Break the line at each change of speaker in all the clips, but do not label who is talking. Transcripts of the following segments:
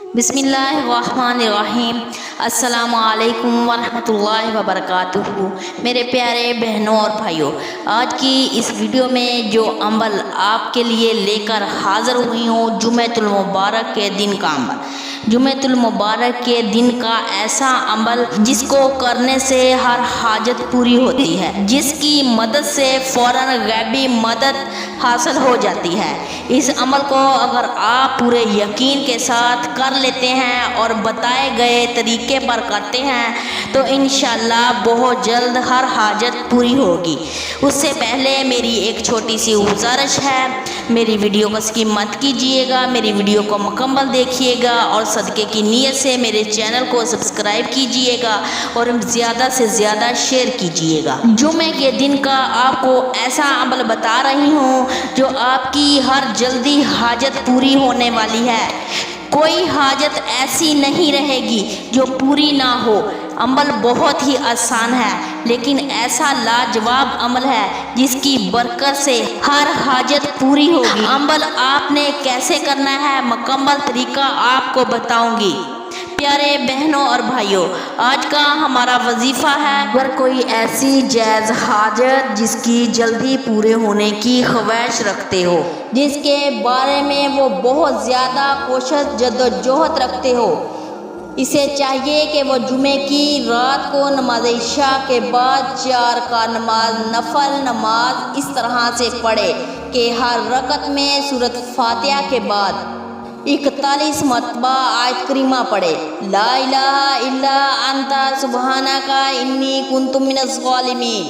बिस्मिल्लाहिर्रहमानिर्रहीम। अस्सलामु अलैकुम वरहमतुल्लाहि वबरकातुहू। मेरे प्यारे बहनों और भाइयों, आज की इस वीडियो में जो अमल आपके लिए लेकर हाज़िर हुई हूँ, जुमेतुल मुबारक के दिन का अमल। जुमेतुल मुबारक के दिन का ऐसा अमल जिसको करने से हर हाजत पूरी होती है, जिसकी मदद से फ़ौरन गैबी मदद हासिल हो जाती है। इस अमल को अगर आप पूरे यकीन के साथ कर लेते हैं और बताए गए तरीके पर करते हैं तो इंशाअल्लाह बहुत जल्द हर हाजत पूरी होगी। उससे पहले मेरी एक छोटी सी गुजारिश है, मेरी वीडियो को स्किप मत कीजिएगा, मेरी वीडियो को मुकम्मल देखिएगा और सदक़े की नीयत से मेरे चैनल को सब्सक्राइब कीजिएगा और ज़्यादा से ज़्यादा शेयर कीजिएगा। जुमे के दिन का आपको ऐसा अमल बता रही हूँ जो आपकी हर जल्दी हाजत पूरी होने वाली है। कोई हाजत ऐसी नहीं रहेगी जो पूरी ना हो। अमल बहुत ही आसान है, लेकिन ऐसा लाजवाब अमल है जिसकी बरकत से हर हाजत पूरी होगी। अमल आपने कैसे करना है, मुकम्मल तरीका आपको बताऊंगी। प्यारे बहनों और भाइयों, आज का हमारा वजीफ़ा है, अगर कोई ऐसी जायज़ हाजत जिसकी जल्दी पूरे होने की ख्वाहिश रखते हो, जिसके बारे में वो बहुत ज़्यादा कोशिश जद्दोजहद रखते हो, इसे चाहिए कि वो जुमे की रात को नमाज इशा के बाद 4 का नमाज नफल नमाज इस तरह से पढ़े कि हर रकत में सूरत फातिहा के बाद 41 मरतबा आयत करीमा पढ़े, ला इलाहा इल्ला अंता सुबहानका इन्नी कुन्तु मिनज़ ज़ालिमीन,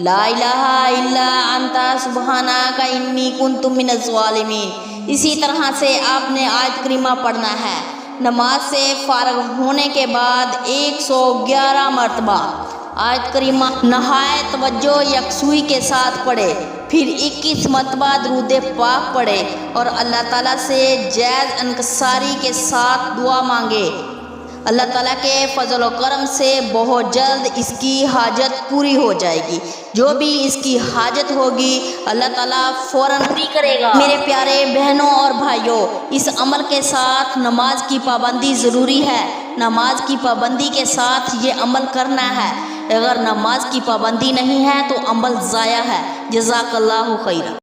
ला इलाहा इल्ला अंता सुबहानका इन्नी कुन्तु मिनज़ ज़ालिमीन। इसी तरह से आपने आयत करीमा पढ़ना है। नमाज से फारग होने के बाद 111 मरतबा आयत करीमा नहायत तवज्जो यकसुई के साथ पढ़े, फिर 21 मरतबा दरूद पाक पढ़े और अल्लाह ताला से जायज़ इनकसारी के साथ दुआ मांगे। अल्लाह ताला के फजल व करम से बहुत जल्द इसकी हाजत पूरी हो जाएगी। जो भी इसकी हाजत होगी अल्लाह ताला फ़ौरन पूरी करेगा। मेरे प्यारे बहनों और भाइयों, इस अमल के साथ नमाज की पाबंदी ज़रूरी है। नमाज की पाबंदी के साथ ये अमल करना है। अगर नमाज की पाबंदी नहीं है तो अमल ज़ाया है। जज़ाकल्लाहु खैर।